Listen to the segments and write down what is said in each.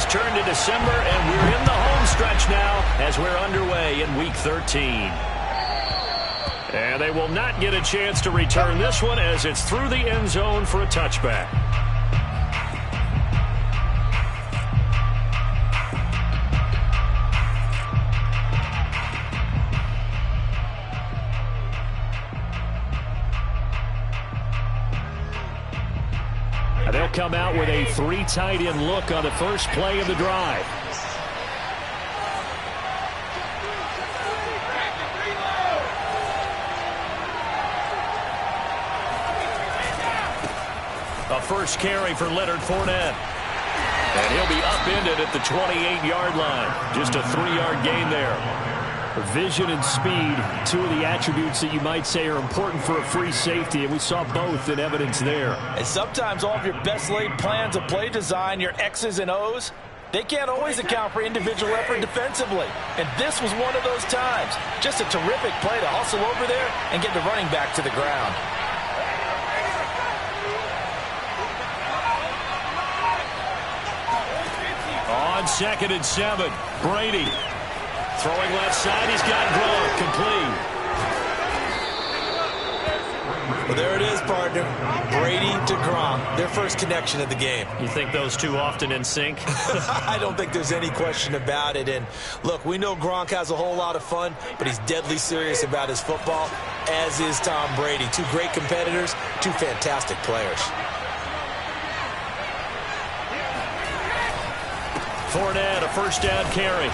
has turned to December, and we're in the home stretch now as we're underway in Week 13. And they will not get a chance to return this one as it's through the end zone for a touchback. They'll come out with a 3 tight end look on the first play of the drive. A first carry for Leonard Fournette. And he'll be upended at the 28-yard line. Just a 3-yard gain there. Vision and speed, 2 of the attributes that you might say are important for a free safety, and we saw both in evidence there. And sometimes all of your best laid plans of play design, your X's and O's, they can't always account for individual effort defensively. And this was one of those times. Just a terrific play to hustle over there and get the running back to the ground. On 2nd and 7, Brady. Throwing left side, he's got Gronk complete. Well, there it is, partner. Brady to Gronk, their first connection of the game. You think those two often in sync? I don't think there's any question about it. And look, we know Gronk has a whole lot of fun, but he's deadly serious about his football, as is Tom Brady. 2 great competitors, 2 fantastic players. Fournette, a first down carry.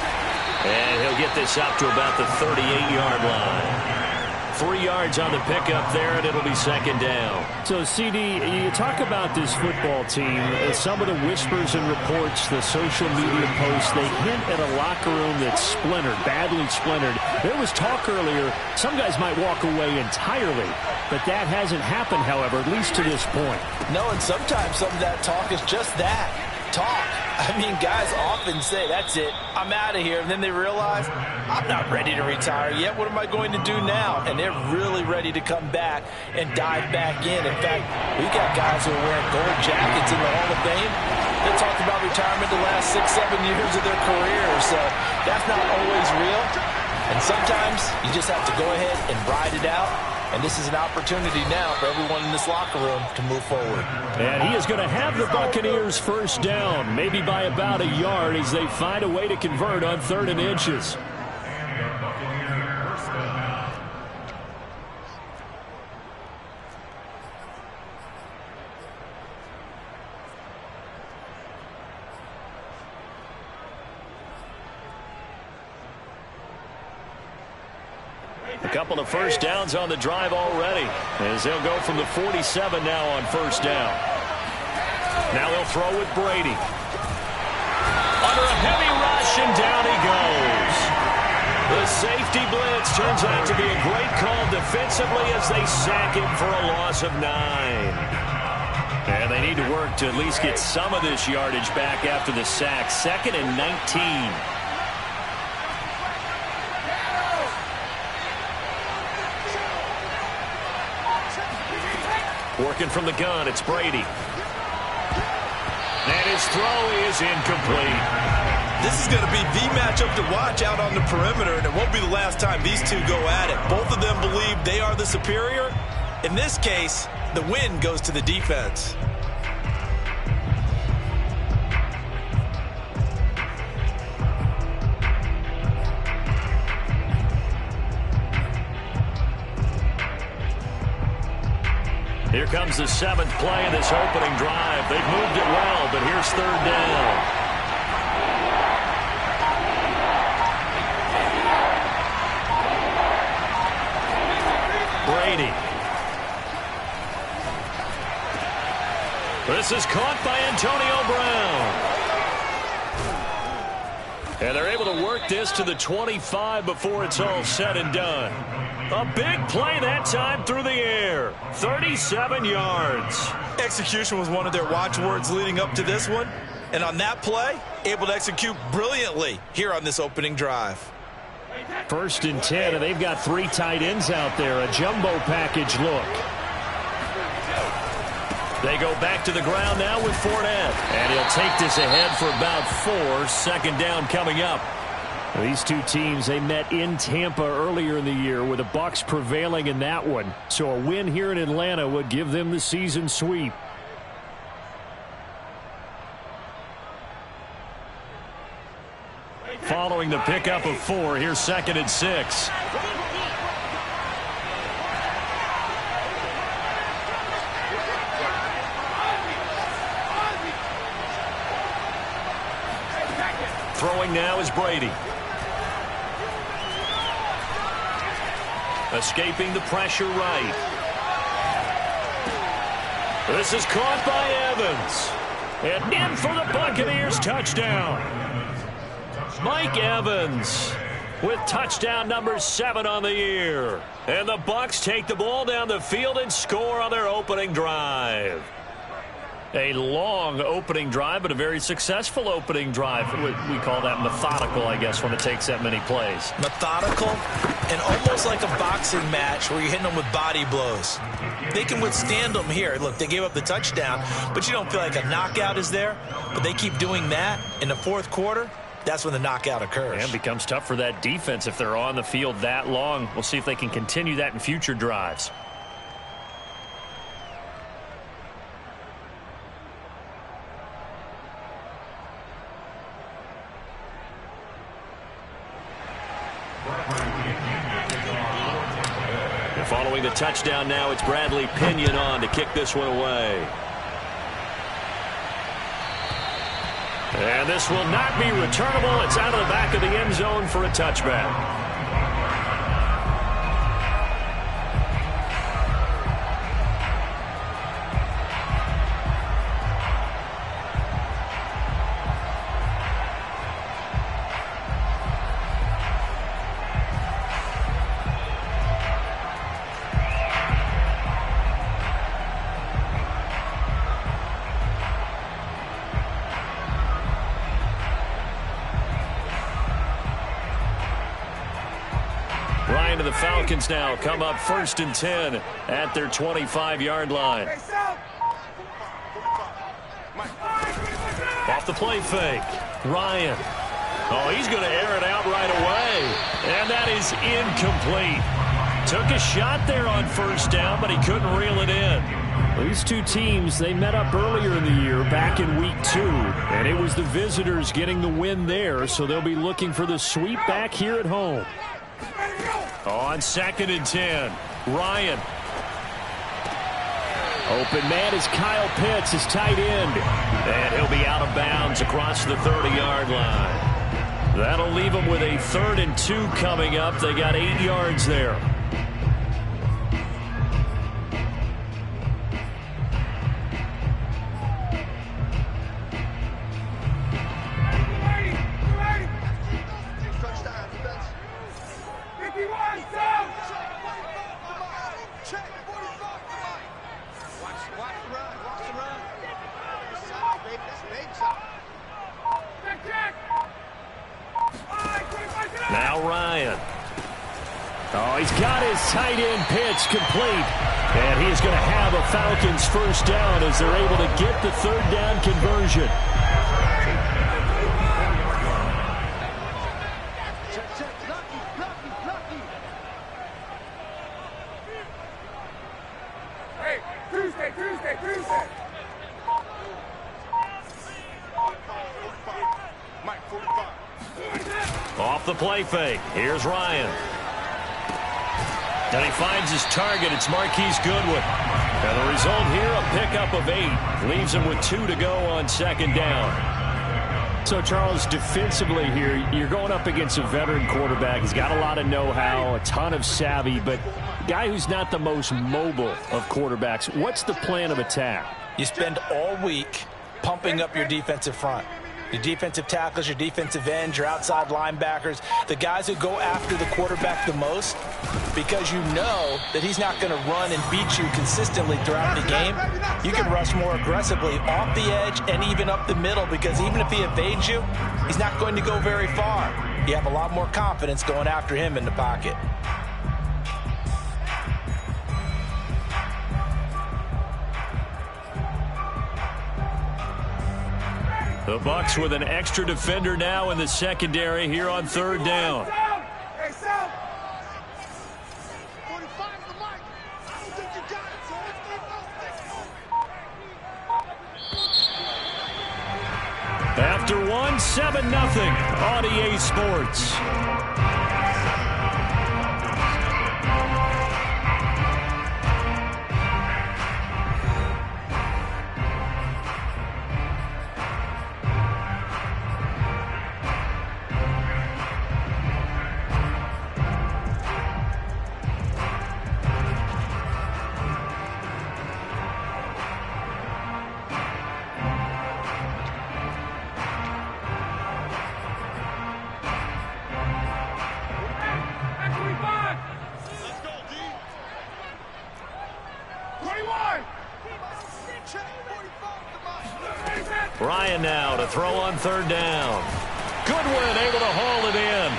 And he'll get this up to about the 38-yard line. 3 yards on the pickup there, and it'll be 2nd down. So, CD, you talk about this football team. Some of the whispers and reports, the social media posts, they hint at a locker room that's splintered, badly splintered. There was talk earlier, some guys might walk away entirely. But that hasn't happened, however, at least to this point. No, and sometimes some of that talk is just that. Talk. I mean, guys often say, that's it, I'm out of here. And then they realize, I'm not ready to retire yet. What am I going to do now? And they're really ready to come back and dive back in. In fact, we've got guys who are wearing gold jackets in the Hall of Fame. They talked about retirement the last 6-7 years of their career. So that's not always real. And sometimes you just have to go ahead and ride it out. And this is an opportunity now for everyone in this locker room to move forward. And he is going to have the Buccaneers first down, maybe by about a yard as they find a way to convert on 3rd and inches. A couple of first downs on the drive already, as they'll go from the 47 now on first down. Now they'll throw with Brady. Under a heavy rush, and down he goes. The safety blitz turns out to be a great call defensively as they sack him for a loss of 9. And they need to work to at least get some of this yardage back after the sack. 2nd and 19. Working from the gun, it's Brady. And his throw is incomplete. This is going to be the matchup to watch out on the perimeter, and it won't be the last time these two go at it. Both of them believe they are the superior. In this case, the win goes to the defense. Here comes the 7th play of this opening drive. They've moved it well, but here's 3rd down. Brady. This is caught by Antonio Brown. And they're able to work this to the 25 before it's all said and done. A big play that time through the air. 37 yards. Execution was one of their watchwords leading up to this one. And on that play, able to execute brilliantly here on this opening drive. 1st and 10, and they've got 3 tight ends out there. A jumbo package look. They go back to the ground now with Fournette. And he'll take this ahead for about 4. Second down coming up. These two teams, they met in Tampa earlier in the year with the Bucs prevailing in that one. So a win here in Atlanta would give them the season sweep. Following the pickup of 4, here's 2nd and 6. Throwing now is Brady. Escaping the pressure right. This is caught by Evans. And in for the Buccaneers touchdown. Mike Evans with touchdown number 7 on the year. And the Bucs take the ball down the field and score on their opening drive. A long opening drive, but a very successful opening drive. We call that methodical, I guess, when it takes that many plays. Methodical and almost like a boxing match where you're hitting them with body blows. They can withstand them here. Look, they gave up the touchdown, but you don't feel like a knockout is there. But they keep doing that in the 4th quarter. That's when the knockout occurs. And it becomes tough for that defense if they're on the field that long. We'll see if they can continue that in future drives. And following the touchdown now, it's Bradley Pinion on to kick this one away. And this will not be returnable. It's out of the back of the end zone for a touchback. Ryan and the Falcons now come up 1st and 10 at their 25-yard line. Off the play fake. Ryan. Oh, he's going to air it out right away. And that is incomplete. Took a shot there on 1st down, but he couldn't reel it in. These two teams, they met up earlier in the year back in week 2, and it was the visitors getting the win there, so they'll be looking for the sweep back here at home. On 2nd and 10, Ryan. Open man is Kyle Pitts, his tight end. And he'll be out of bounds across the 30-yard line. That'll leave them with a 3rd and 2 coming up. They got 8 yards there. Now Ryan. Oh, he's got his tight end Pitts complete. And he's going to have a Falcons 1st down as they're able to get the 3rd down conversion. Hey, Tuesday. Mike, 45. Off the play fake. Here's Ryan. And he finds his target. It's Marquise Goodwin. And the result here, a pickup of 8. Leaves him with 2 to go on 2nd down. So, Charles, defensively here, you're going up against a veteran quarterback. He's got a lot of know-how, a ton of savvy, but a guy who's not the most mobile of quarterbacks. What's the plan of attack? You spend all week pumping up your defensive front. Your defensive tackles, your defensive ends, your outside linebackers, the guys who go after the quarterback the most, because you know that he's not going to run and beat you consistently throughout the game. You can rush more aggressively off the edge and even up the middle, because even if he evades you, he's not going to go very far. You have a lot more confidence going after him in the pocket. The Bucs with an extra defender now in the secondary here on third down. Hey, Sal. 45 to the mic. I don't think you got it, so let's keep those sticks. After one, 7-0 on EA Sports. Ryan now to throw on third down. Goodwin able to haul it in.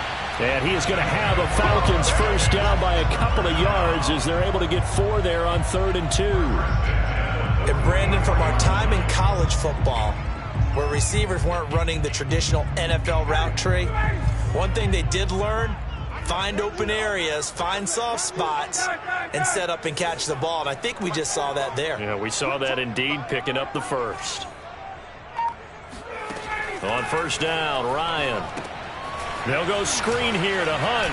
And he is going to have the Falcons first down by a couple of yards as they're able to get 4 there on 3rd and 2. And Brandon, from our time in college football, where receivers weren't running the traditional NFL route tree, one thing they did learn, find open areas, find soft spots, and set up and catch the ball. And I think we just saw that there. Yeah, we saw that indeed, picking up the first. On first down, Ryan. They'll go screen here to Hunt.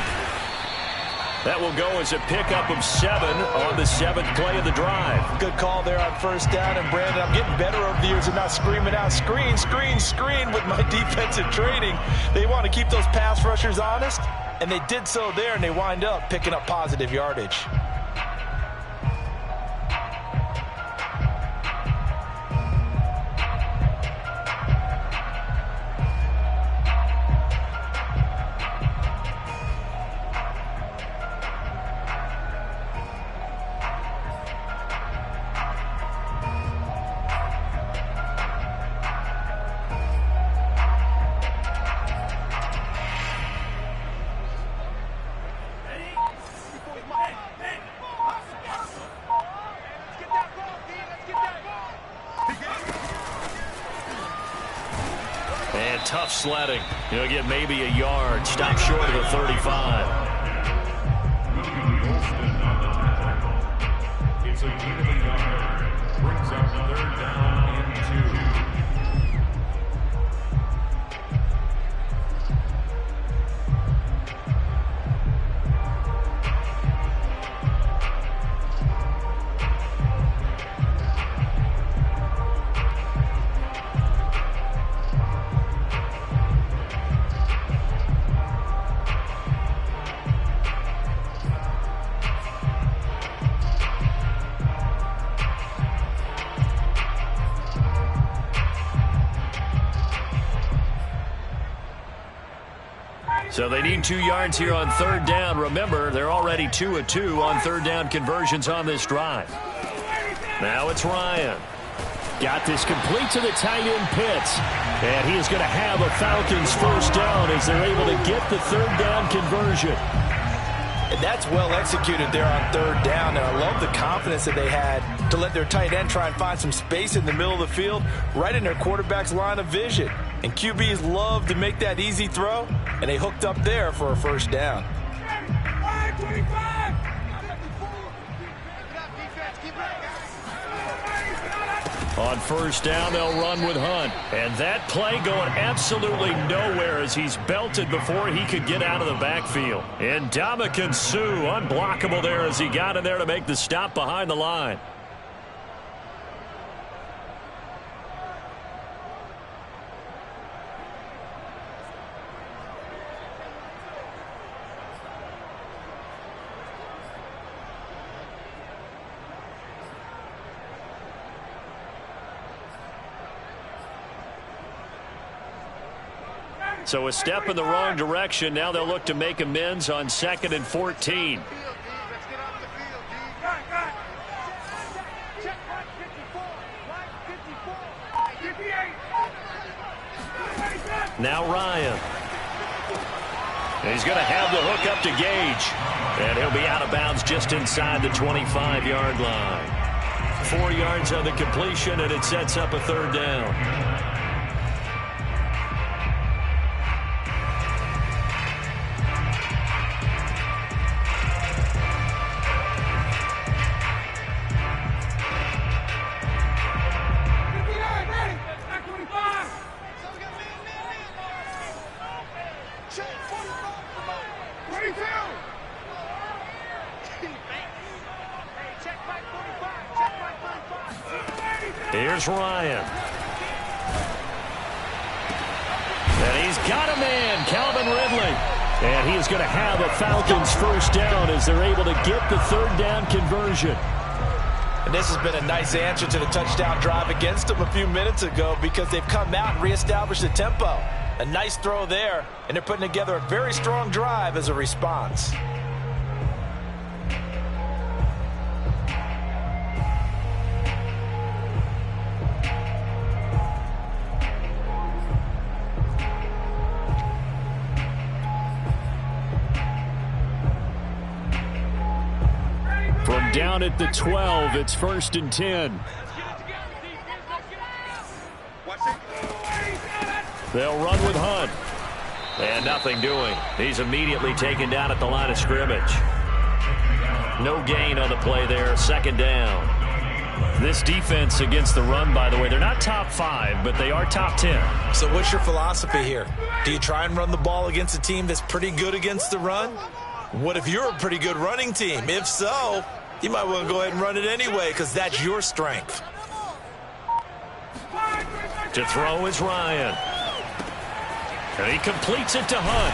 That will go as a pickup of 7 on the 7th play of the drive. Good call there on first down. And, Brandon, I'm getting better over the years of not screaming out, screen, screen, screen with my defensive training. They want to keep those pass rushers honest, and they did so there, and they wind up picking up positive yardage. Tough sledding. He'll get maybe a yard. Stop short of the 35. It's a gain of a yard. Brings up 3rd down and 2. So they need 2 yards here on 3rd down. Remember, they're already 2 of 2 on 3rd down conversions on this drive. Now it's Ryan. Got this complete to the tight end Pitts. And he is going to have a Falcons first down as they're able to get the 3rd down conversion. And that's well executed there on 3rd down. And I love the confidence that they had to let their tight end try and find some space in the middle of the field, right in their quarterback's line of vision. And QBs love to make that easy throw, and they hooked up there for a first down. On first down, they'll run with Hunt. And that play going absolutely nowhere as he's belted before he could get out of the backfield. And Ndamukong Suh, unblockable there as he got in there to make the stop behind the line. So a step in the wrong direction. Now they'll look to make amends on 2nd and 14. Now Ryan. And he's going to have the hook up to Gage. And he'll be out of bounds just inside the 25-yard line. 4 yards on the completion, and it sets up a 3rd down. Here's Ryan. And he's got a man, Calvin Ridley. And he is going to have a Falcons first down as they're able to get the third down conversion. And this has been a nice answer to the touchdown drive against them a few minutes ago because they've come out and reestablished the tempo. A nice throw there, and they're putting together a very strong drive as a response. From down at the 12, it's 1st and 10. They'll run with Hunt. And nothing doing. He's immediately taken down at the line of scrimmage. No gain on the play there. 2nd down. This defense against the run, by the way, they're not top 5, but they are top 10. So what's your philosophy here? Do you try and run the ball against a team that's pretty good against the run? What if you're a pretty good running team? If so, you might want to go ahead and run it anyway because that's your strength. To throw is Ryan. And he completes it to Hunt.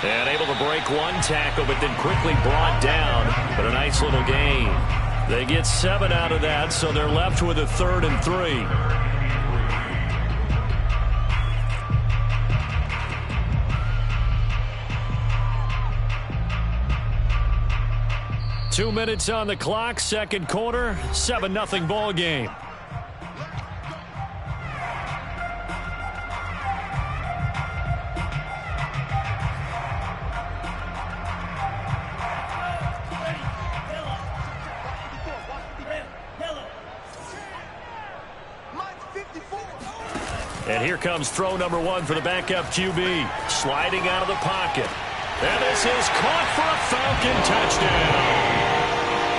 And able to break one tackle, but then quickly brought down. But a nice little gain. They get 7 out of that, so they're left with a 3rd and 3. 2 minutes on the clock, 2nd quarter, 7-0 ball game. And here comes throw number 1 for the backup QB. Sliding out of the pocket. And this is caught for a Falcon touchdown.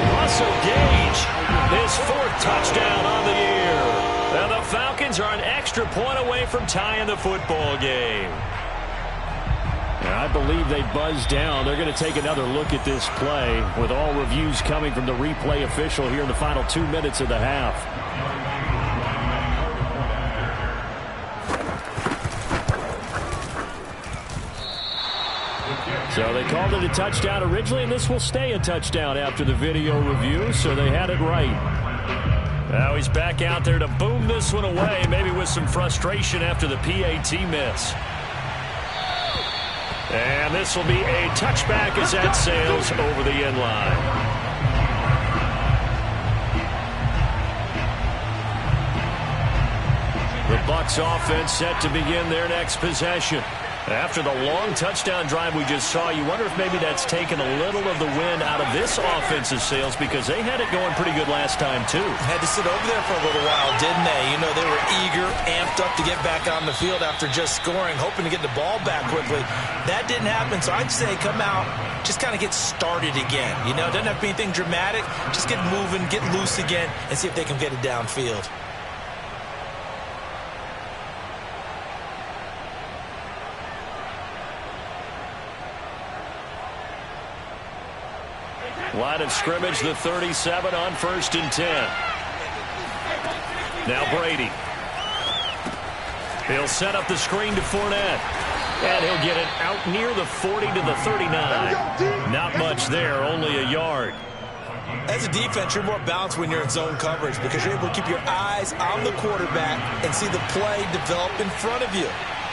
Russell Gage, his 4th touchdown on the year. And the Falcons are an extra point away from tying the football game. And I believe they buzzed down. They're going to take another look at this play with all reviews coming from the replay official here in the final 2 minutes of the half. So they called it a touchdown originally, and this will stay a touchdown after the video review, so they had it right. Now he's back out there to boom this one away, maybe with some frustration after the PAT miss. And this will be a touchback as that sails over the end line. The Bucs offense set to begin their next possession. After the long touchdown drive we just saw, you wonder if maybe that's taken a little of the wind out of this offensive sails because they had it going pretty good last time, too. Had to sit over there for a little while, didn't they? You know, they were eager, amped up to get back on the field after just scoring, hoping to get the ball back quickly. That didn't happen, so I'd say come out, just kind of get started again. You know, it doesn't have to be anything dramatic. Just get moving, get loose again, and see if they can get it downfield. Line of scrimmage, the 37 on 1st and 10. Now Brady. He'll set up the screen to Fournette. And he'll get it out near the 40 to the 39. Not much there, only a yard. As a defense, you're more balanced when you're in zone coverage because you're able to keep your eyes on the quarterback and see the play develop in front of you.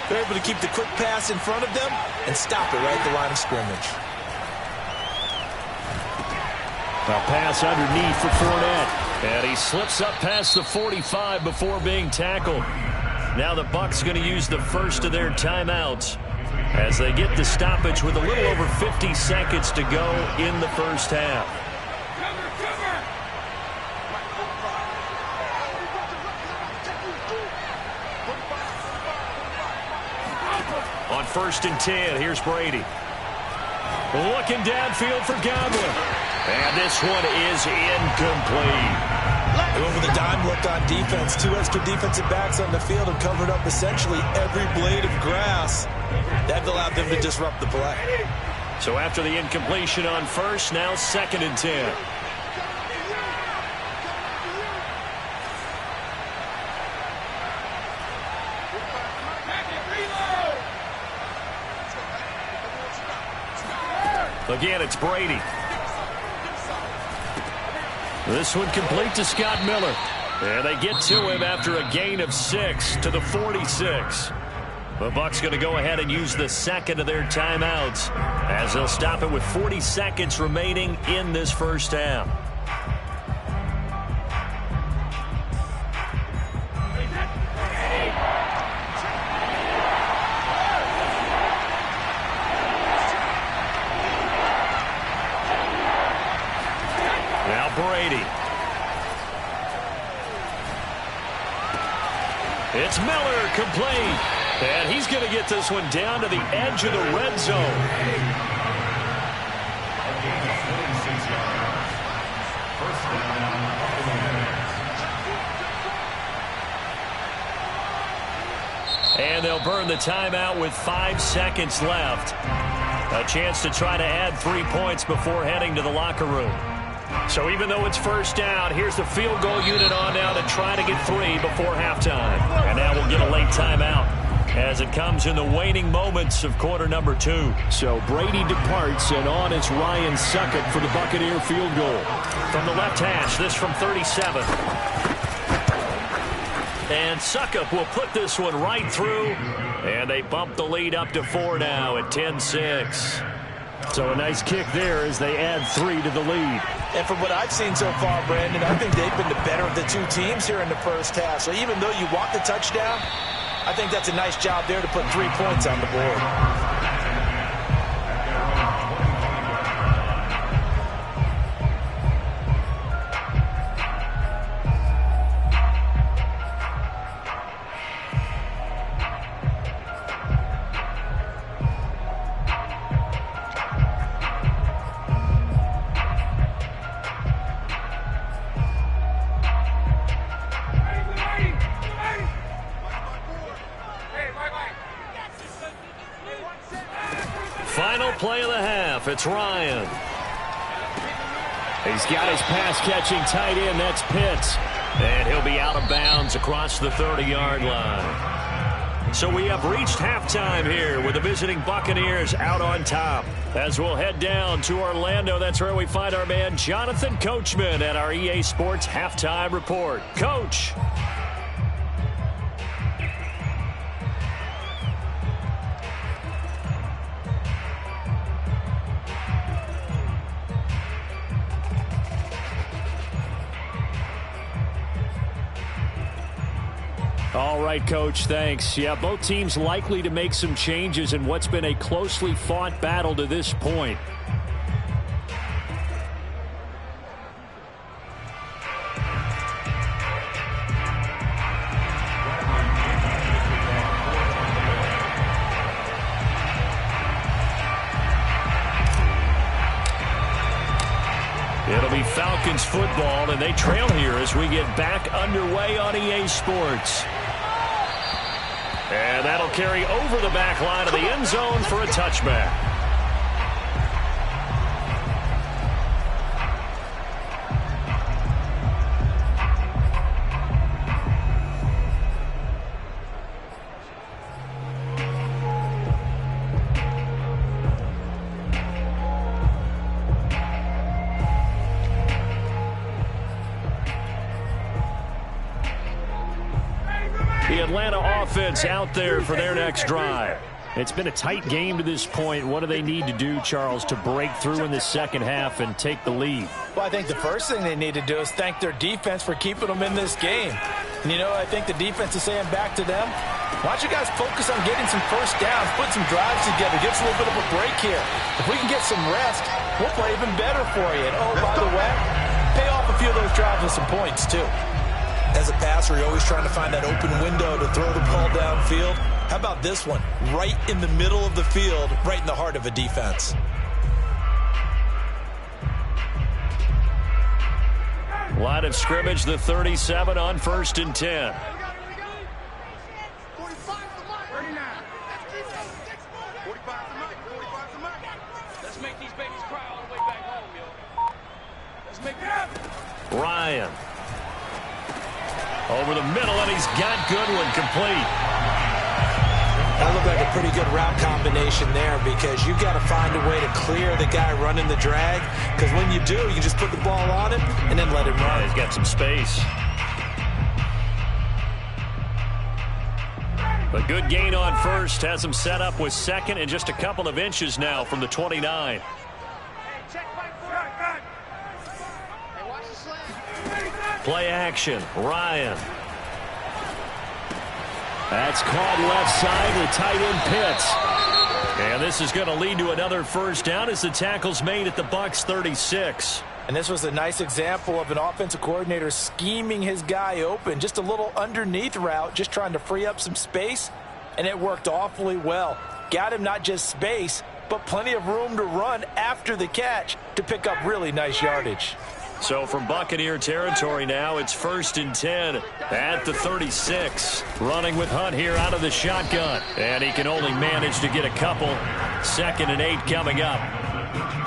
They're able to keep the quick pass in front of them and stop it right at the line of scrimmage. A pass underneath for Fournette. And he slips up past the 45 before being tackled. Now the Bucs going to use the first of their timeouts as they get the stoppage with a little over 50 seconds to go in the first half. On 1st and 10, here's Brady. Looking downfield for Godwin. And this one is incomplete. They went with a dime look on defense. 2 extra defensive backs on the field and covered up essentially every blade of grass. That allowed them to disrupt the play. So after the incompletion on 1st, now 2nd and 10. Again, it's Brady. This one complete to Scott Miller. And they get to him after a gain of 6 to the 46. The Bucs going to go ahead and use the second of their timeouts as they'll stop it with 40 seconds remaining in this first half. Now Brady. It's Miller, complete. And he's going to get this one down to the edge of the red zone. And they'll burn the timeout with 5 seconds left. A chance to try to add 3 points before heading to the locker room. So even though it's first down, here's the field goal unit on now to try to get 3 before halftime. And now we'll get a late timeout as it comes in the waning moments of quarter number 2. So Brady departs, and on is Ryan Succop for the Buccaneer field goal. From the left hash, this from 37. And Succop will put this one right through, and they bump the lead up to 4 now at 10-6. So a nice kick there as they add 3 to the lead. And from what I've seen so far, Brandon, I think they've been the better of the two teams here in the first half. So even though you want the touchdown, I think that's a nice job there to put 3 points on the board. Final play of the half. It's Ryan. He's got his pass-catching tight end. That's Pitts. And he'll be out of bounds across the 30-yard line. So we have reached halftime here with the visiting Buccaneers out on top. As we'll head down to Orlando, that's where we find our man Jonathan Coachman at our EA Sports Halftime Report. Coach. All right, Coach, thanks. Yeah, both teams likely to make some changes in what's been a closely fought battle to this point. It'll be Falcons football, and they trail here as we get back underway on EA Sports. And that'll carry over the back line of the end zone for a touchback. The Atlanta offense out there for their next drive. It's been a tight game to this point. What do they need to do, Charles, to break through in the second half and take the lead? Well, I think the first thing they need to do is thank their defense for keeping them in this game. And, you know, I think the defense is saying back to them, why don't you guys focus on getting some first downs, put some drives together, give us a little bit of a break here. If we can get some rest, we'll play even better for you. And, oh, by the way, pay off a few of those drives with some points, too. As a passer, you're always trying to find that open window to throw the ball downfield. How about this one? Right in the middle of the field, right in the heart of a defense. Line of scrimmage, the 37 on 1st and 10. 45 to Mike. 39. 45 to Mike. 45 to Mike. Let's make these babies cry all the way back home, yo. Let's make it happen. Ryan. Over the middle, and he's got Goodwin complete. That looked like a pretty good route combination there because you've got to find a way to clear the guy running the drag, because when you do, you just put the ball on him and then let him run. He's got some space. A good gain on first has him set up with second and just a couple of inches now from the 29. Play action, Ryan. That's caught left side with tight end Pitts. And this is going to lead to another first down as the tackle's made at the Bucs 36. And this was a nice example of an offensive coordinator scheming his guy open. Just a little underneath route, just trying to free up some space, and it worked awfully well. Got him not just space, but plenty of room to run after the catch to pick up really nice yardage. So from Buccaneer territory now, it's 1st and 10 at the 36. Running with Hunt here out of the shotgun. And he can only manage to get a couple. 2nd and 8 coming up.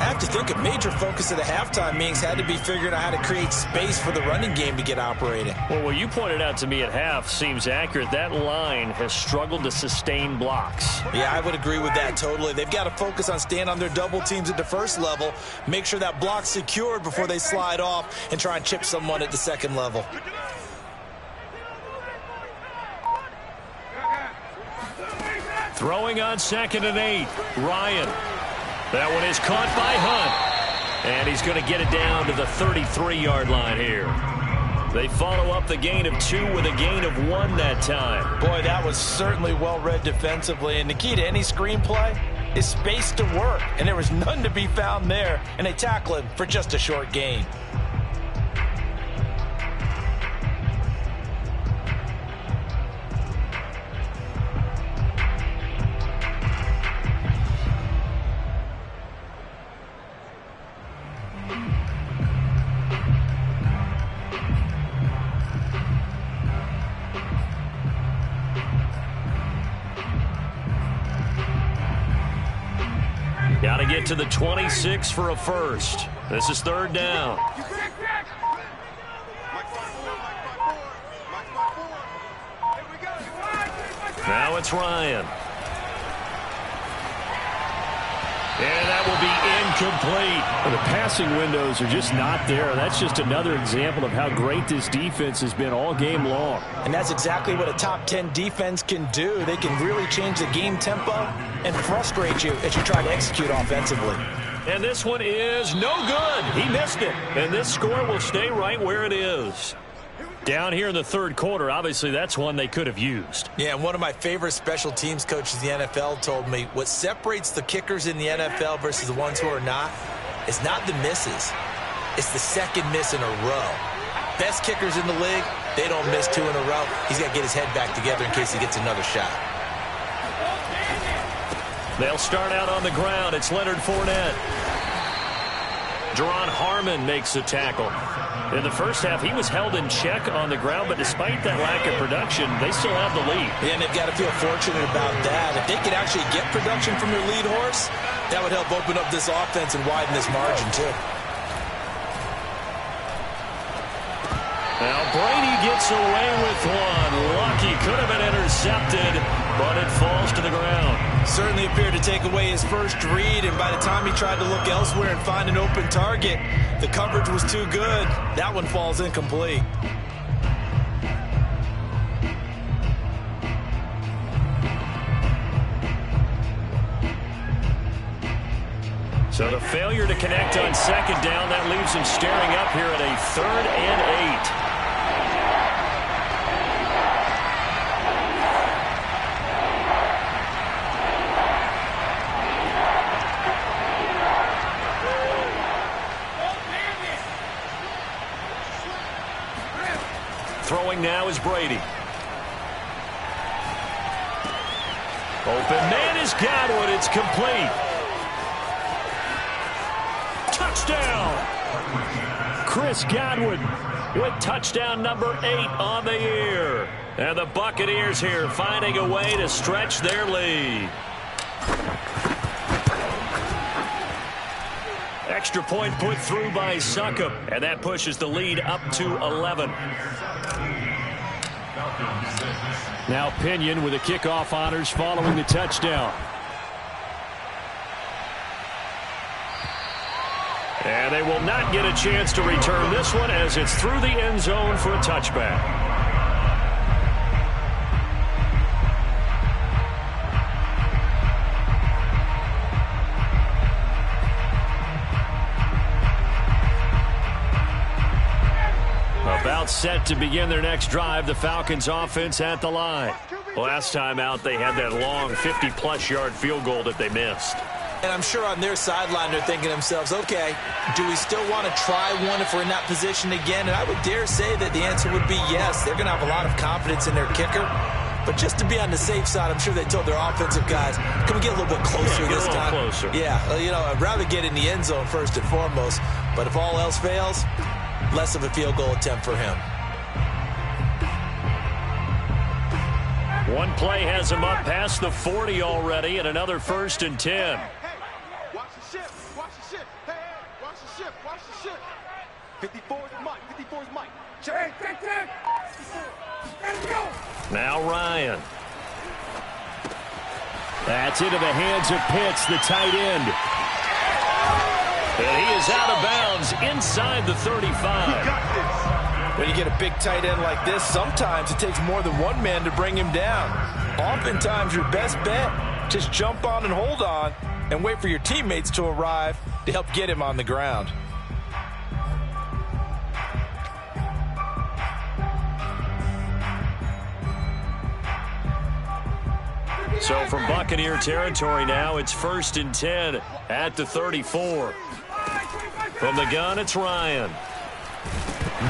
I have to think a major focus of the halftime meetings had to be figuring out how to create space for the running game to get operating. Well, what you pointed out to me at half seems accurate. That line has struggled to sustain blocks. Yeah, I would agree with that totally. They've got to focus on staying on their double teams at the first level, make sure that block's secured before they slide off and try and chip someone at the second level. Throwing on 2nd and 8, Ryan. That one is caught by Hunt. And he's going to get it down to the 33-yard line here. They follow up the gain of 2 with a gain of 1 that time. Boy, that was certainly well read defensively. And the key to any screenplay is space to work. And there was none to be found there. And they tackle him for just a short gain. Got to get to the 26 for a first. This is 3rd down. Now it's Ryan. And that will be incomplete. The passing windows are just not there. That's just another example of how great this defense has been all game long. And that's exactly what a top 10 defense can do. They can really change the game tempo and frustrate you as you try to execute offensively. And this one is no good. He missed it. And this score will stay right where it is. Down here in the 3rd quarter, obviously that's one they could have used. Yeah, and one of my favorite special teams coaches in the NFL told me what separates the kickers in the NFL versus the ones who are not is not the misses. It's the second miss in a row. Best kickers in the league, they don't miss 2 in a row. He's got to get his head back together in case he gets another shot. They'll start out on the ground. It's Leonard Fournette. Jerron Harmon makes the tackle. In the first half, he was held in check on the ground, but despite that lack of production, they still have the lead. Yeah, and they've got to feel fortunate about that. If they could actually get production from their lead horse, that would help open up this offense and widen this margin, too. Now Brady gets away with one. Lucky, could have been intercepted, but it falls to the ground. Certainly appeared to take away his first read, and by the time he tried to look elsewhere and find an open target, the coverage was too good. That one falls incomplete. So the failure to connect on 2nd down, that leaves him staring up here at a 3rd and 8. Throwing now is Brady. Open man is Godwin. It's complete. Touchdown. Chris Godwin with touchdown number 8 on the year. And the Buccaneers here finding a way to stretch their lead. Extra point put through by Succop, and that pushes the lead up to 11. Now Pinion with the kickoff honors following the touchdown. And they will not get a chance to return this one as it's through the end zone for a touchback. About set to begin their next drive, the Falcons offense at the line. Last time out, they had that long 50-plus yard field goal that they missed. And I'm sure on their sideline they're thinking to themselves, okay, do we still want to try one if we're in that position again? And I would dare say that the answer would be yes. They're going to have a lot of confidence in their kicker. But just to be on the safe side, I'm sure they told their offensive guys, can we get a little bit closer this time? Closer. Yeah, you know, I'd rather get in the end zone first and foremost. But if all else fails, less of a field goal attempt for him. One play has him up past the 40 already, and another 1st and 10. Hey, watch the ship. Watch the ship. Hey, watch the ship. Watch the ship. 54 is Mike. 54 is Mike. Check. Hey, 10. Let's go. Now Ryan. That's into the hands of Pitts, the tight end. And he is out of bounds inside the 35. When you get a big tight end like this, sometimes it takes more than one man to bring him down. Oftentimes, your best bet, just jump on and hold on and wait for your teammates to arrive to help get him on the ground. So from Buccaneer territory now, it's 1st and 10 at the 34. From the gun, it's Ryan.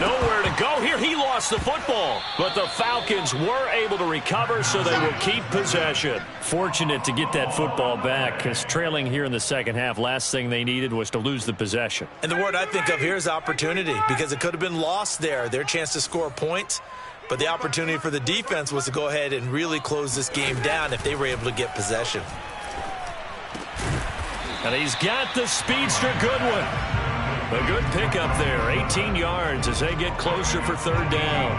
Nowhere to go here. He lost the football, but the Falcons were able to recover, so they will keep possession. Fortunate to get that football back, because trailing here in the second half, last thing they needed was to lose the possession. And the word I think of here is opportunity, because it could have been lost there, their chance to score points. But the opportunity for the defense was to go ahead and really close this game down if they were able to get possession. And he's got the speedster Goodwin. A good pickup there, 18 yards as they get closer for 3rd down.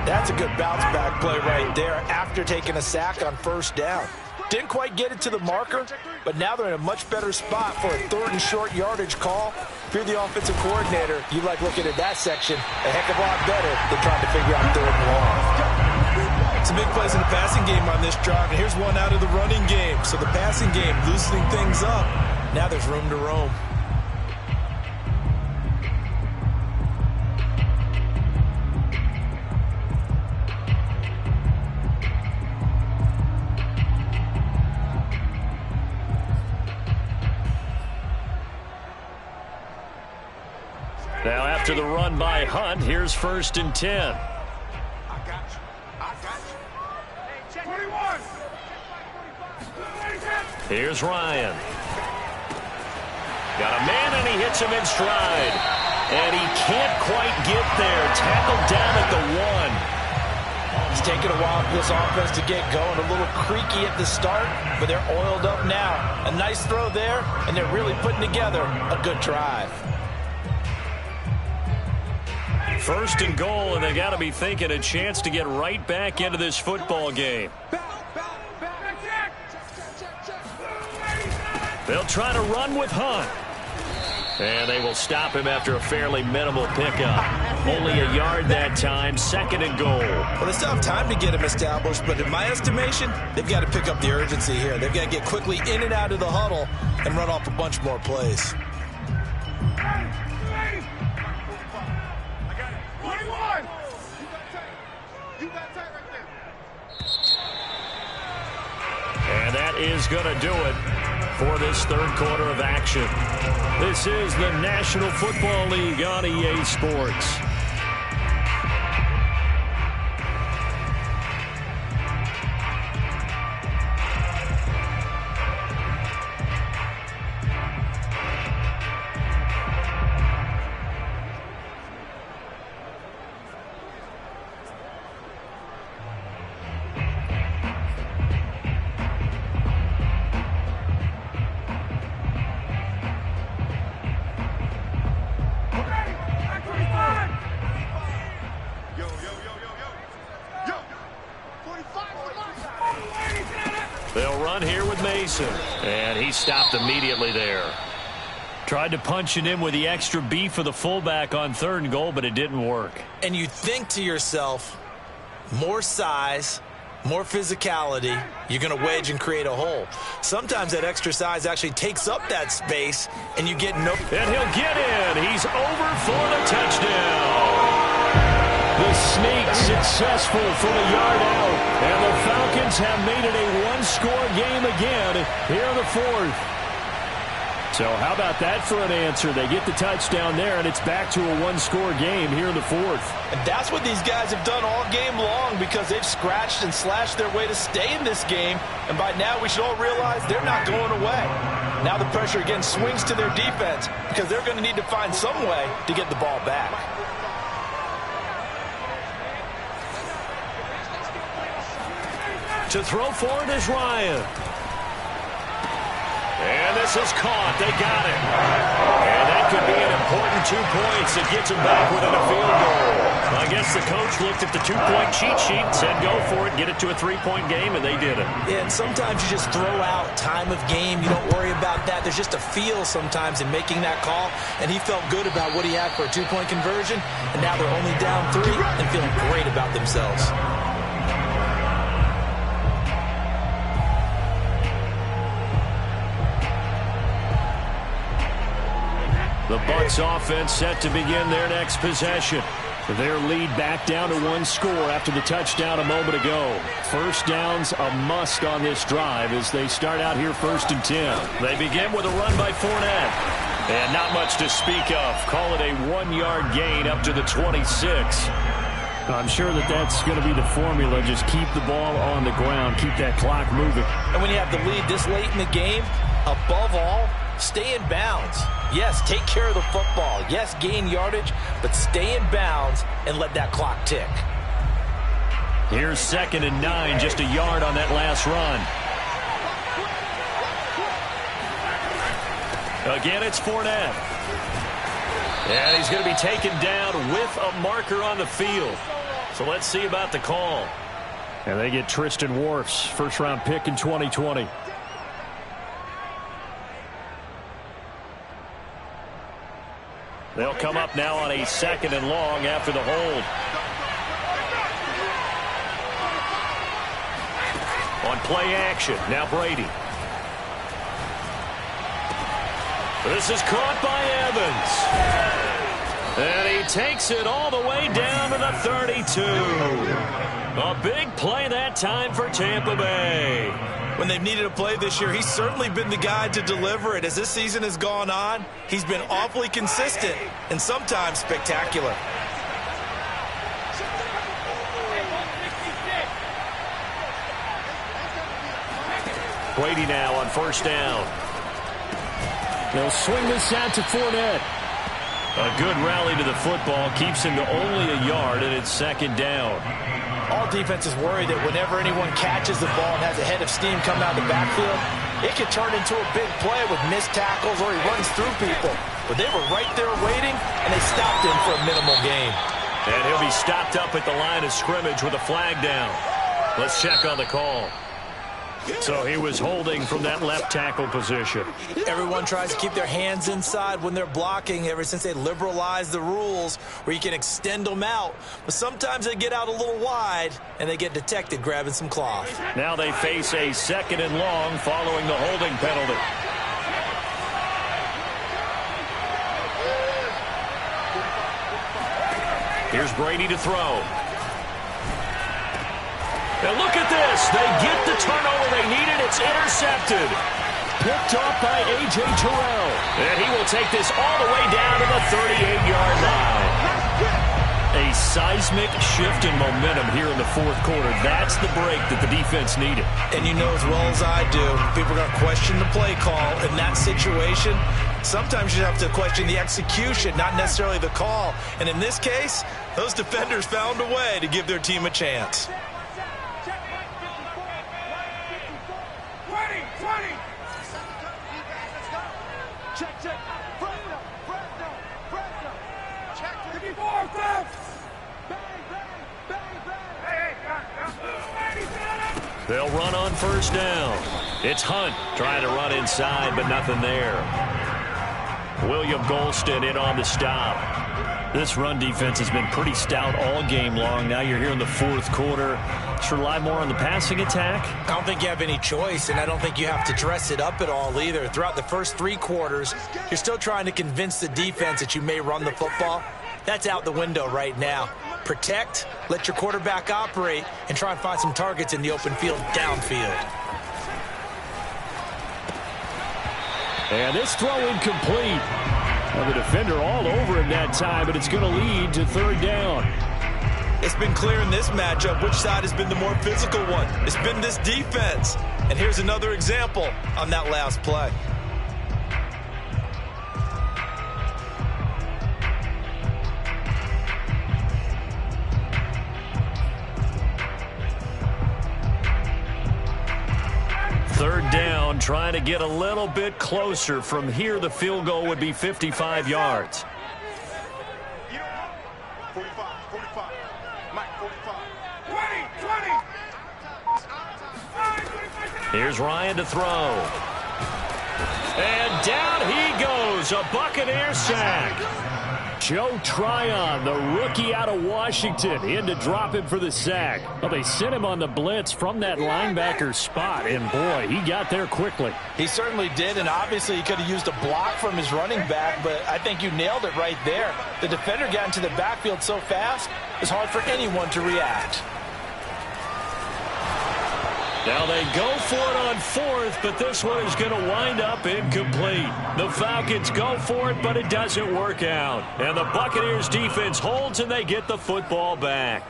That's a good bounce-back play right there after taking a sack on 1st down. Didn't quite get it to the marker, but now they're in a much better spot for a 3rd and short yardage call. If you're the offensive coordinator, you like looking at that section a heck of a lot better than trying to figure out 3rd and long. Some big plays in the passing game on this drive, and here's one out of the running game. So the passing game loosening things up. Now there's room to roam. Now after the run by Hunt, here's 1st and 10. I got you. I got you. Hey, check 21. Here's Ryan. Got a man, and he hits him in stride. And he can't quite get there. Tackled down at the 1. It's taken a while for this offense to get going. A little creaky at the start, but they're oiled up now. A nice throw there, and they're really putting together a good drive. 1st and goal, and they got to be thinking a chance to get right back into this football game. They'll try to run with Hunt. And they will stop him after a fairly minimal pickup. Only a yard that time, 2nd and goal. Well, they still have time to get him established, but in my estimation, they've got to pick up the urgency here. They've got to get quickly in and out of the huddle and run off a bunch more plays. And that is going to do it for this 3rd quarter of action. This is the National Football League on EA Sports. They'll run here with Mason. And he stopped immediately there. Tried to punch it in with the extra B for the fullback on 3rd and goal, but it didn't work. And you think to yourself, more size, more physicality, you're going to wedge and create a hole. Sometimes that extra size actually takes up that space, and you get no... And he'll get in. He's over for the touchdown. The sneak successful from a yard out. And the Falcons have made it a one-score game again here in the 4th. So how about that for an answer? They get the touchdown there, and it's back to a one-score game here in the 4th. And that's what these guys have done all game long because they've scratched and slashed their way to stay in this game. And by now, we should all realize they're not going away. Now the pressure again swings to their defense because they're going to need to find some way to get the ball back. To throw for it is Ryan. And this is caught. They got it. And that could be an important 2 points that gets them back within a field goal. I guess the coach looked at the 2-point cheat sheet and said go for it, get it to a 3-point game, and they did it. Yeah, and sometimes you just throw out time of game. You don't worry about that. There's just a feel sometimes in making that call, and he felt good about what he had for a 2-point conversion, and now they're only down 3 and feeling great about themselves. The Bucs offense set to begin their next possession. Their lead back down to 1 score after the touchdown a moment ago. First down's a must on this drive as they start out here 1st and 10. They begin with a run by Fournette. And not much to speak of. Call it a 1-yard gain up to the 26. I'm sure that's going to be the formula. Just keep the ball on the ground. Keep that clock moving. And when you have the lead this late in the game, above all, stay in bounds. Yes, take care of the football. Yes, gain yardage, but stay in bounds and let that clock tick. Here's 2nd and 9, just a yard on that last run. Again, it's Fournette. And he's going to be taken down with a marker on the field. So let's see about the call. And they get Tristan Wirfs, first-round pick in 2020. They'll come up now on a 2nd and long after the hold. On play action, now Brady. This is caught by Evans. And he takes it all the way down to the 32. A big play that time for Tampa Bay. When they've needed a play this year, he's certainly been the guy to deliver it. As this season has gone on, he's been awfully consistent and sometimes spectacular. Brady now on 1st down. They'll swing this out to Fournette. A good rally to the football keeps him to only a yard, and it's 2nd down. All defenses worry that whenever anyone catches the ball and has a head of steam come out of the backfield, it could turn into a big play with missed tackles or he runs through people. But they were right there waiting, and they stopped him for a minimal gain. And he'll be stopped up at the line of scrimmage with a flag down. Let's check on the call. So he was holding from that left tackle position. Everyone tries to keep their hands inside when they're blocking ever since they liberalized the rules where you can extend them out. But sometimes they get out a little wide and they get detected grabbing some cloth. Now they face a 2nd and long following the holding penalty. Here's Brady to throw. And look at this. They get the turnover they needed. It's intercepted. Picked off by A.J. Terrell. And he will take this all the way down to the 38-yard line. A seismic shift in momentum here in the 4th quarter. That's the break that the defense needed. And you know as well as I do, people are going to question the play call in that situation. Sometimes you have to question the execution, not necessarily the call. And in this case, those defenders found a way to give their team a chance. They'll They'll run on first down. It's Hunt trying to run inside, but nothing there. William Golston in on the stop. This run defense has been pretty stout all game long. Now you're here in the fourth quarter. Should rely more on the passing attack? I don't think you have any choice, and I don't think you have to dress it up at all either. Throughout the first 3 quarters, you're still trying to convince the defense that you may run the football. That's out the window right now. Protect, let your quarterback operate, and try and find some targets in the open field downfield. And this throw incomplete. Well, the defender all over him that time, but it's going to lead to third down. It's been clear in this matchup which side has been the more physical one. It's been this defense. And here's another example on that last play. Third down, trying to get a little bit closer. From here, the field goal would be 55 yards. 45, 45. Mike, 45. 20. Here's Ryan to throw. And down he goes. A Buccaneer sack. Joe Tryon, the rookie out of Washington, in to drop him for the sack. Well, they sent him on the blitz from that linebacker spot, and boy, he got there quickly. He certainly did, and obviously he could have used a block from his running back, but I think you nailed it right there. The defender got into the backfield so fast, it's hard for anyone to react. Now they go for it on fourth, but this one is going to wind up incomplete. The Falcons go for it, but it doesn't work out. And the Buccaneers defense holds, and they get the football back.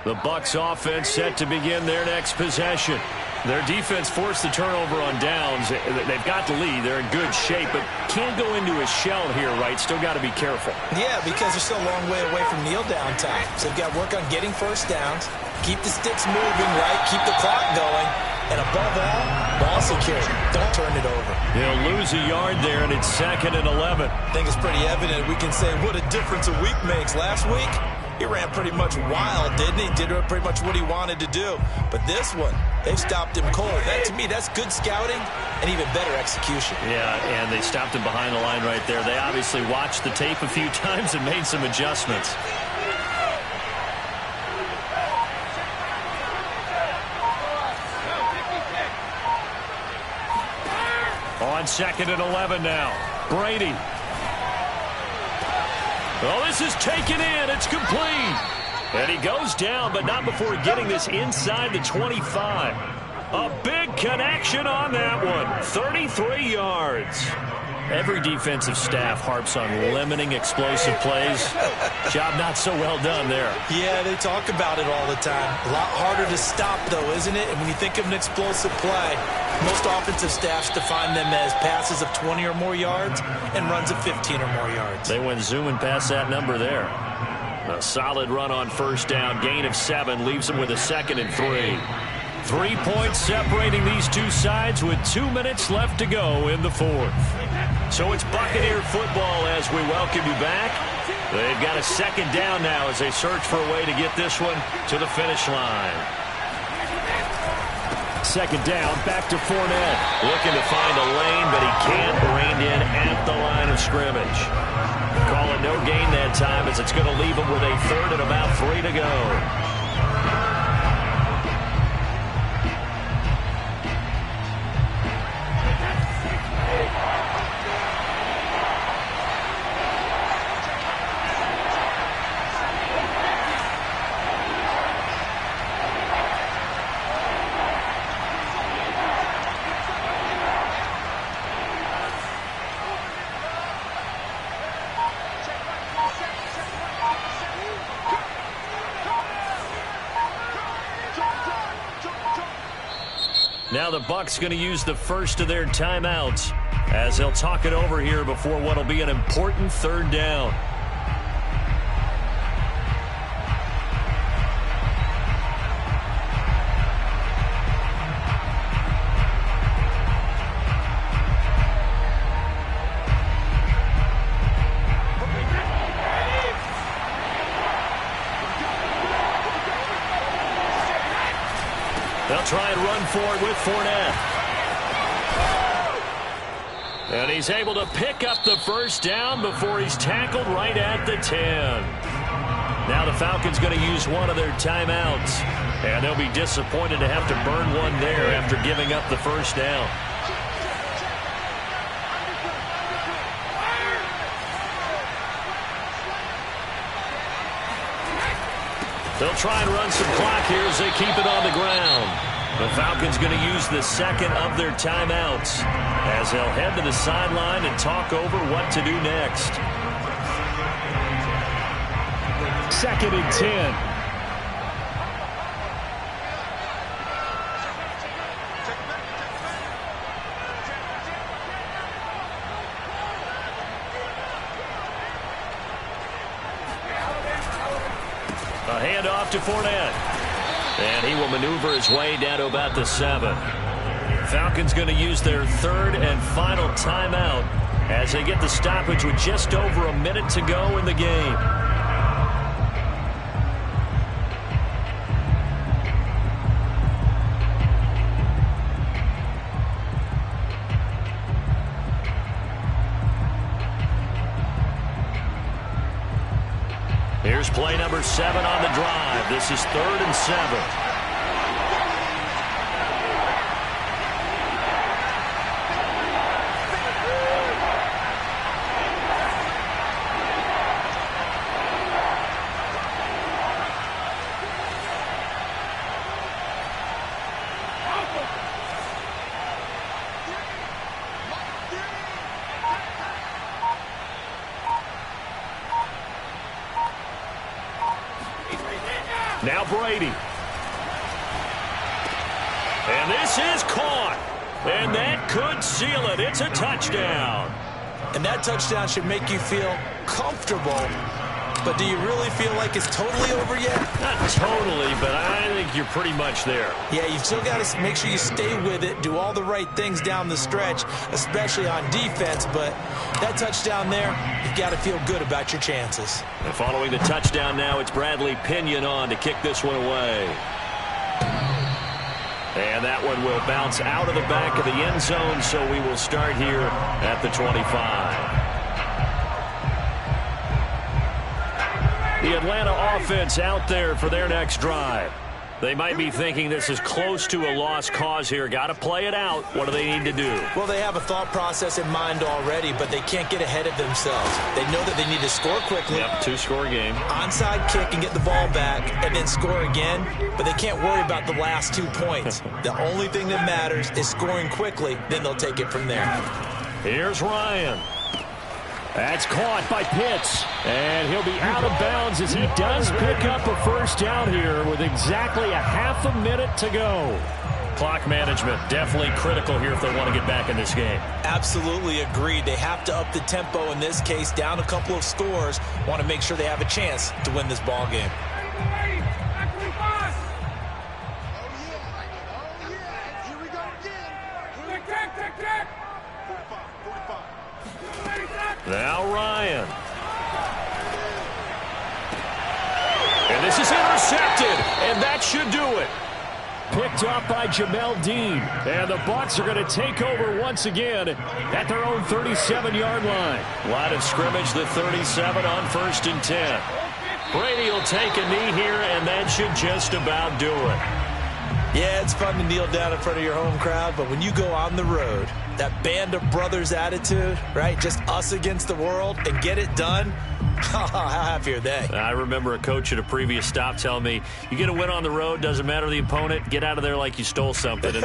The Bucs offense set to begin their next possession. Their defense forced the turnover on downs. They've got the lead. They're in good shape, but can't go into a shell here, right? Still got to be careful. Yeah, because they're still a long way away from kneel down time. So they've got to work on getting first downs, keep the sticks moving, right? Keep the clock going. And above all, ball security. Don't turn it over. He'll lose a yard there, and it's 2nd and 11. I think it's pretty evident. We can say what a difference a week makes. Last week, he ran pretty much wild, didn't he? Did pretty much what he wanted to do. But this one, they've stopped him cold. That, to me, that's good scouting and even better execution. Yeah, and they stopped him behind the line right there. They obviously watched the tape a few times and made some adjustments. On 2nd and 11 now. Brady. Oh, this is taken in. It's complete. And he goes down, but not before getting this inside the 25. A big connection on that one. 33 yards. Every defensive staff harps on limiting explosive plays. Job not so well done there. Yeah, they talk about it all the time. A lot harder to stop, though, isn't it? And when you think of an explosive play, most offensive staffs define them as passes of 20 or more yards and runs of 15 or more yards. They went zooming past that number there. A solid run on first down. Gain of 7 leaves them with a 2nd and 3. 3 points separating these two sides with 2 minutes left to go in the fourth. So it's Buccaneer football as we welcome you back. They've got a 2nd down now as they search for a way to get this one to the finish line. 2nd down, back to Fournette. Looking to find a lane, but he can't. Reined in at the line of scrimmage. Call it no gain that time as it's going to leave him with a 3rd and about 3 to go. Now the Bucs going to use the first of their timeouts as they'll talk it over here before what will be an important 3rd down. They'll try and run for it with Fournette. And he's able to pick up the first down before he's tackled right at the 10. Now the Falcons going to use one of their timeouts. And they'll be disappointed to have to burn one there after giving up the first down. They'll try and run some clock here as they keep it on the ground. The Falcons going to use the second of their timeouts as they'll head to the sideline and talk over what to do next. 2nd and 10. A handoff to Fournette. And he will maneuver his way down to about the 7. Falcons going to use their third and final timeout as they get the stoppage with just over a minute to go in the game. Here's play number 7 on the drive. This is 3rd and 7. Now Brady. And this is caught. And that could seal it. It's a touchdown. And that touchdown should make you feel comfortable. But do you really feel like it's totally over yet? Not totally, but I think you're pretty much there. Yeah, you've still got to make sure you stay with it, do all the right things down the stretch, especially on defense. But that touchdown there, you've got to feel good about your chances. And following the touchdown now, it's Bradley Pinion on to kick this one away. And that one will bounce out of the back of the end zone, so we will start here at the 25. The Atlanta offense out there for their next drive. They might be thinking this is close to a lost cause here. Got to play it out. What do they need to do? Well, they have a thought process in mind already, but they can't get ahead of themselves. They know that they need to score quickly. Yep, 2-score game. Onside kick and get the ball back and then score again, but they can't worry about the last 2 points. The only thing that matters is scoring quickly, then they'll take it from there. Here's Ryan. That's caught by Pitts, and he'll be out of bounds as he does pick up a first down here with exactly a half a minute to go. Clock management definitely critical here if they want to get back in this game. Absolutely agreed. They have to up the tempo in this case, down a couple of scores. Want to make sure they have a chance to win this ball game. Now Ryan. And this is intercepted, and that should do it. Picked up by Jamel Dean. And the Bucs are going to take over once again at their own 37-yard line. Line of scrimmage, the 37 on 1st and 10. Brady will take a knee here, and that should just about do it. Yeah, it's fun to kneel down in front of your home crowd, but when you go on the road, that band of brothers attitude, right? Just us against the world and get it done. How happy are they? I remember a coach at a previous stop telling me, you get a win on the road, doesn't matter the opponent, get out of there like you stole something. And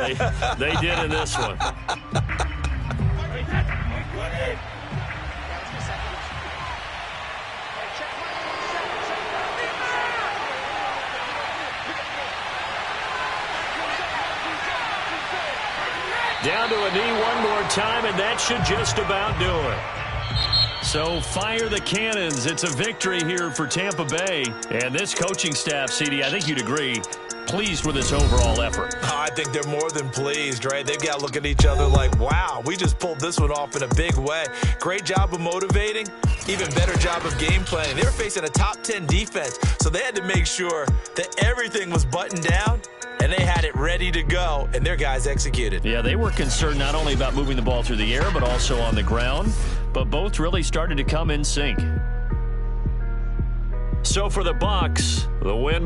they did in this one. Down to a knee one more time, and that should just about do it. So fire the cannons. It's a victory here for Tampa Bay. And this coaching staff, CD, I think you'd agree, pleased with this overall effort. Oh, I think they're more than pleased, right? They've got to look at each other like, wow, we just pulled this one off in a big way. Great job of motivating. Even better job of game planning. They were facing a top 10 defense, so they had to make sure that everything was buttoned down. And and they had it ready to go, and their guys executed. Yeah, they were concerned not only about moving the ball through the air, but also on the ground. But both really started to come in sync. So for the Bucs, the win